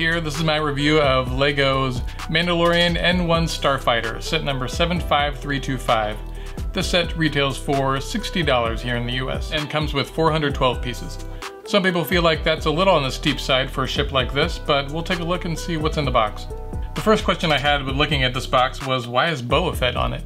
here. This is my review of LEGO's Mandalorian N-1 Starfighter, set number 75325. This set retails for $60 here in the US and comes with 412 pieces. Some people feel like that's a little on the steep side for a ship like this, but we'll take a look and see what's in the box. The first question I had with looking at this box was, why is Boba Fett on it?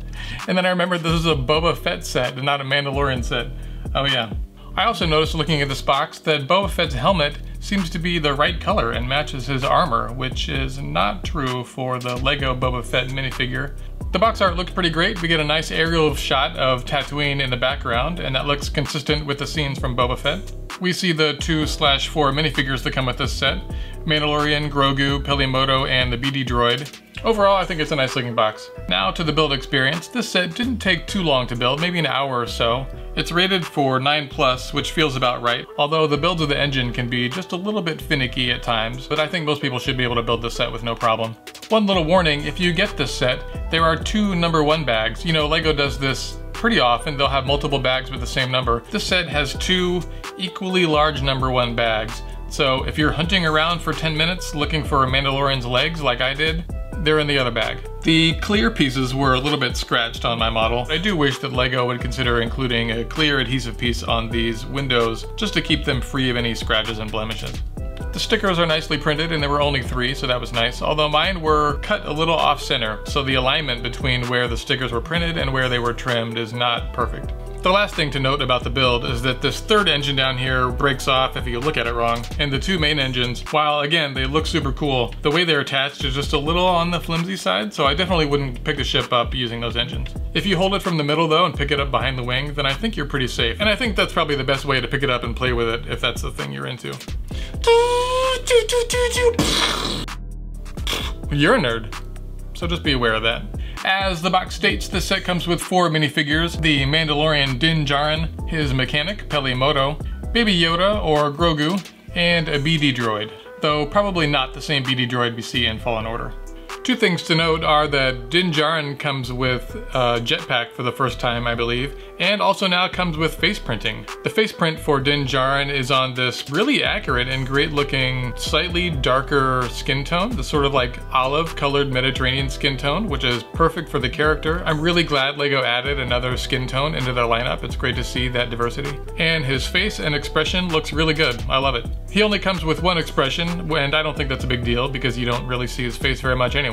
And then I remembered this is a Boba Fett set and not a Mandalorian set. Oh yeah. I also noticed looking at this box that Boba Fett's helmet seems to be the right color and matches his armor, which is not true for the LEGO Boba Fett minifigure. The box art looks pretty great. We get a nice aerial shot of Tatooine in the background, and that looks consistent with the scenes from Boba Fett. We see the 2/4 minifigures that come with this set: Mandalorian, Grogu, Pelimoto, and the BD droid. Overall, I think it's a nice looking box. Now to the build experience. This set didn't take too long to build, maybe an hour or so. It's rated for 9+, which feels about right, although the builds of the engine can be just a little bit finicky at times, but I think most people should be able to build this set with no problem. One little warning, if you get this set, there are 2 number 1 bags. You know, LEGO does this pretty often. They'll have multiple bags with the same number. This set has 2 equally large number 1 bags. So if you're hunting around for 10 minutes looking for Mandalorian's legs like I did, they're in the other bag. The clear pieces were a little bit scratched on my model. I do wish that LEGO would consider including a clear adhesive piece on these windows just to keep them free of any scratches and blemishes. The stickers are nicely printed and there were only 3, so that was nice, although mine were cut a little off center, so the alignment between where the stickers were printed and where they were trimmed is not perfect. The last thing to note about the build is that this third engine down here breaks off if you look at it wrong, and the 2 main engines, while again they look super cool, the way they're attached is just a little on the flimsy side, so I definitely wouldn't pick the ship up using those engines. If you hold it from the middle though and pick it up behind the wing, then I think you're pretty safe, and I think that's probably the best way to pick it up and play with it if that's the thing you're into. You're a nerd, so just be aware of that. As the box states, this set comes with 4 minifigures: the Mandalorian Din Djarin, his mechanic Pelimoto, Baby Yoda or Grogu, and a BD droid, though probably not the same BD droid we see in Fallen Order. 2 things to note are that Din Djarin comes with a jetpack for the first time, I believe, and also now comes with face printing. The face print for Din Djarin is on this really accurate and great looking, slightly darker skin tone, the sort of like olive colored Mediterranean skin tone, which is perfect for the character. I'm really glad LEGO added another skin tone into their lineup. It's great to see that diversity. And his face and expression looks really good. I love it. He only comes with 1 expression, and I don't think that's a big deal because you don't really see his face very much anyway.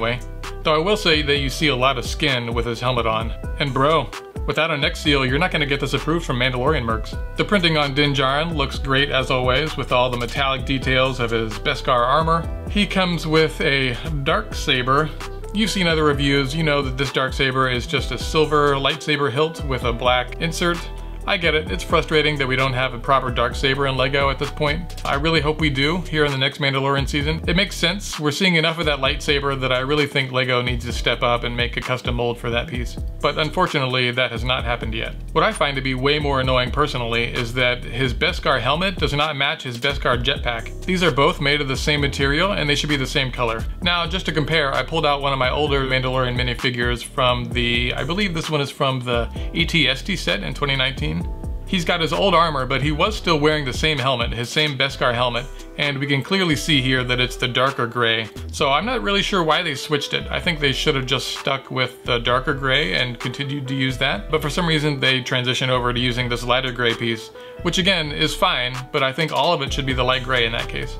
Though I will say that you see a lot of skin with his helmet on. And bro, without a neck seal, you're not going to get this approved from Mandalorian mercs. The printing on Din Djarin looks great as always, with all the metallic details of his Beskar armor. He comes with a dark saber. You've seen other reviews, you know that this dark saber is just a silver lightsaber hilt with a black insert. I get it, it's frustrating that we don't have a proper darksaber in LEGO at this point. I really hope we do here in the next Mandalorian season. It makes sense. We're seeing enough of that lightsaber that I really think LEGO needs to step up and make a custom mold for that piece. But unfortunately, that has not happened yet. What I find to be way more annoying personally is that his Beskar helmet does not match his Beskar jetpack. These are both made of the same material and they should be the same color. Now, just to compare, I pulled out one of my older Mandalorian minifigures from the, I believe this one is from the ETST set in 2019. He's got his old armor, but he was still wearing the same helmet, his same Beskar helmet, and we can clearly see here that it's the darker gray. So I'm not really sure why they switched it. I think they should have just stuck with the darker gray and continued to use that, but for some reason they transitioned over to using this lighter gray piece, which again is fine, but I think all of it should be the light gray in that case.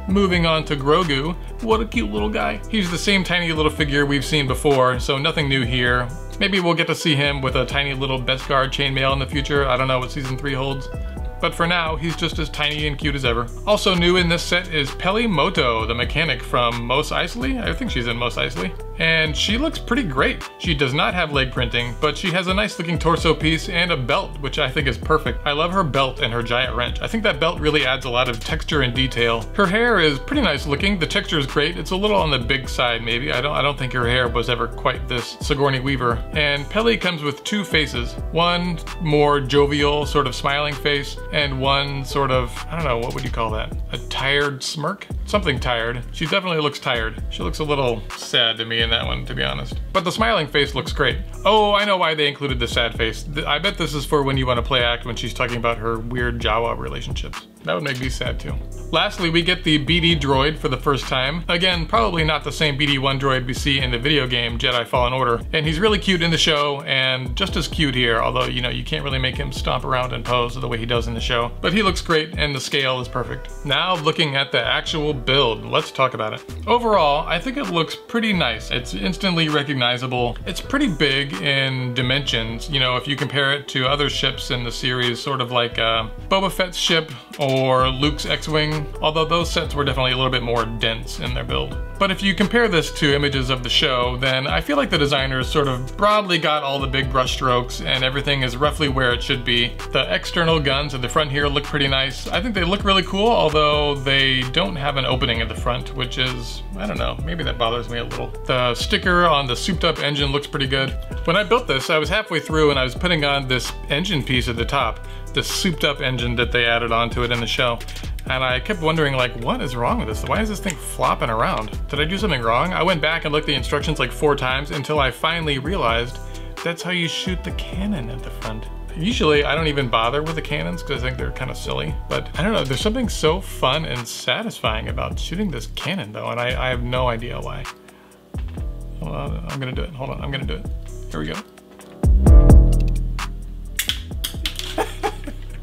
Moving on to Grogu, what a cute little guy. He's the same tiny little figure we've seen before, so nothing new here. Maybe we'll get to see him with a tiny little Beskar chainmail in the future. I don't know what Season 3 holds. But for now, he's just as tiny and cute as ever. Also new in this set is Pelimoto, the mechanic from Mos Eisley. I think she's in Mos Eisley. And she looks pretty great. She does not have leg printing, but she has a nice looking torso piece and a belt, which I think is perfect. I love her belt and her giant wrench. I think that belt really adds a lot of texture and detail. Her hair is pretty nice looking. The texture is great. It's a little on the big side maybe. I don't think her hair was ever quite this Sigourney Weaver. And Peli comes with 2 faces. One more jovial, sort of smiling face, and one sort of, I don't know, what would you call that? A tired smirk? Something tired. She definitely looks tired. She looks a little sad to me in that one, to be honest. But the smiling face looks great. Oh, I know why they included the sad face. I bet this is for when you want to play act when she's talking about her weird Jawa relationships. That would make me sad too. Lastly, we get the BD droid for the first time. Again, probably not the same BD-1 droid we see in the video game Jedi Fallen Order. And he's really cute in the show and just as cute here, although, you know, you can't really make him stomp around and pose the way he does in the show. But he looks great and the scale is perfect. Now looking at the actual build, let's talk about it. Overall, I think it looks pretty nice. It's instantly recognizable. It's pretty big in dimensions, you know, if you compare it to other ships in the series, sort of like Boba Fett's ship or Luke's X-Wing, although those sets were definitely a little bit more dense in their build. But if you compare this to images of the show, then I feel like the designers sort of broadly got all the big brush strokes and everything is roughly where it should be. The external guns at the front here look pretty nice. I think they look really cool, although they don't have an opening at the front, which is, I don't know, maybe that bothers me a little. The sticker on the souped up engine looks pretty good. When I built this, I was halfway through and I was putting on this engine piece at the top, this souped up engine that they added onto it in the show. And I kept wondering, like, what is wrong with this? Why is this thing flopping around? Did I do something wrong? I went back and looked at the instructions like 4 times until I finally realized that's how you shoot the cannon at the front. Usually I don't even bother with the cannons because I think they're kind of silly, but I don't know, there's something so fun and satisfying about shooting this cannon though, and I have no idea why. Hold on, I'm gonna do it. Hold on, I'm gonna do it. Here we go.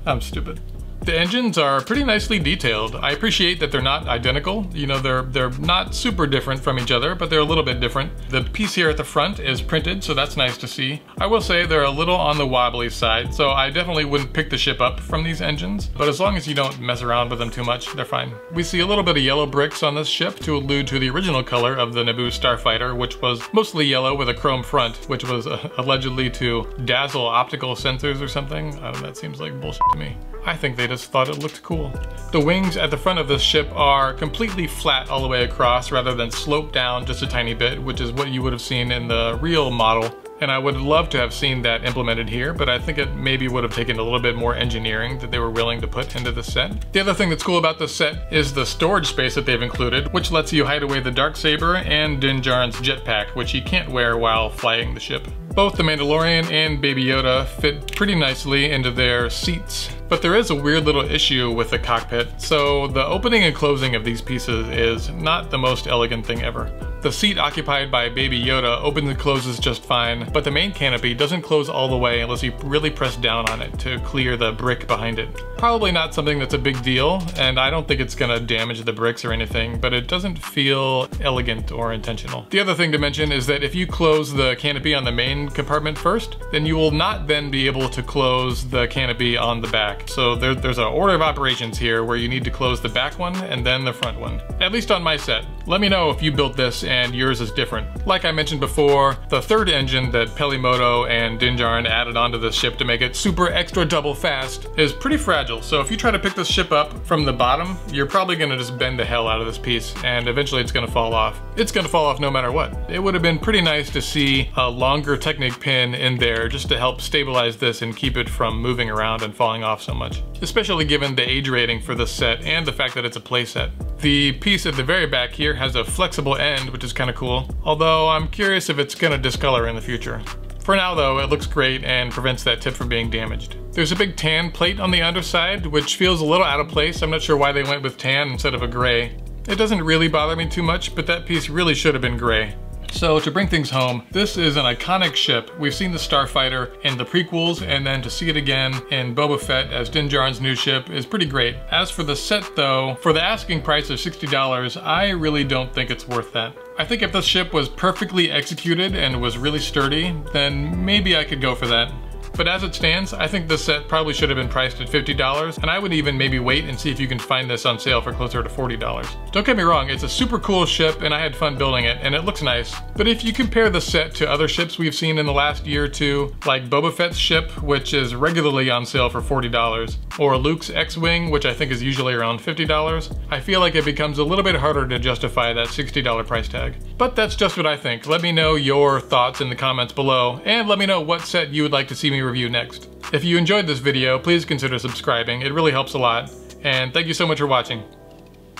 I'm stupid. The engines are pretty nicely detailed. I appreciate that they're not identical. You know, they're not super different from each other, but they're a little bit different. The piece here at the front is printed, so that's nice to see. I will say they're a little on the wobbly side, so I definitely wouldn't pick the ship up from these engines, but as long as you don't mess around with them too much, they're fine. We see a little bit of yellow bricks on this ship to allude to the original color of the N-1 Starfighter, which was mostly yellow with a chrome front, which was allegedly to dazzle optical sensors or something. I don't know, that seems like bullshit to me. I think they just thought it looked cool. The wings at the front of this ship are completely flat all the way across rather than sloped down just a tiny bit, which is what you would have seen in the real model. And I would love to have seen that implemented here, but I think it maybe would have taken a little bit more engineering that they were willing to put into the set. The other thing that's cool about this set is the storage space that they've included, which lets you hide away the Darksaber and Din Djarin's jetpack, which he can't wear while flying the ship. Both the Mandalorian and Baby Yoda fit pretty nicely into their seats, but there is a weird little issue with the cockpit, so the opening and closing of these pieces is not the most elegant thing ever. The seat occupied by Baby Yoda opens and closes just fine, but the main canopy doesn't close all the way unless you really press down on it to clear the brick behind it. Probably not something that's a big deal, and I don't think it's gonna damage the bricks or anything, but it doesn't feel elegant or intentional. The other thing to mention is that if you close the canopy on the main compartment first, then you will not then be able to close the canopy on the back. So there's an order of operations here where you need to close the back one and then the front one. At least on my set. Let me know if you built this and yours is different. Like I mentioned before, the third engine that Pelimoto and Din Djarin added onto this ship to make it super extra double fast is pretty fragile. So if you try to pick this ship up from the bottom, you're probably gonna just bend the hell out of this piece and eventually it's gonna fall off. It's gonna fall off no matter what. It would have been pretty nice to see a longer Technic pin in there just to help stabilize this and keep it from moving around and falling off so much. Especially given the age rating for this set and the fact that it's a playset. The piece at the very back here has a flexible end, which is kind of cool, although I'm curious if it's gonna discolor in the future. For now though, it looks great and prevents that tip from being damaged. There's a big tan plate on the underside, which feels a little out of place. I'm not sure why they went with tan instead of a gray. It doesn't really bother me too much, but that piece really should have been gray. So to bring things home, this is an iconic ship. We've seen the Starfighter in the prequels, and then to see it again in Boba Fett as Din Djarin's new ship is pretty great. As for the set though, for the asking price of $60, I really don't think it's worth that. I think if this ship was perfectly executed and was really sturdy, then maybe I could go for that. But as it stands, I think this set probably should have been priced at $50, and I would even maybe wait and see if you can find this on sale for closer to $40. Don't get me wrong, it's a super cool ship and I had fun building it, and it looks nice. But if you compare the set to other ships we've seen in the last year or two, like Boba Fett's ship, which is regularly on sale for $40, or Luke's X-Wing, which I think is usually around $50, I feel like it becomes a little bit harder to justify that $60 price tag. But that's just what I think. Let me know your thoughts in the comments below, and let me know what set you would like to see me review next. If you enjoyed this video, please consider subscribing. It really helps a lot. And thank you so much for watching.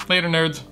Later, nerds.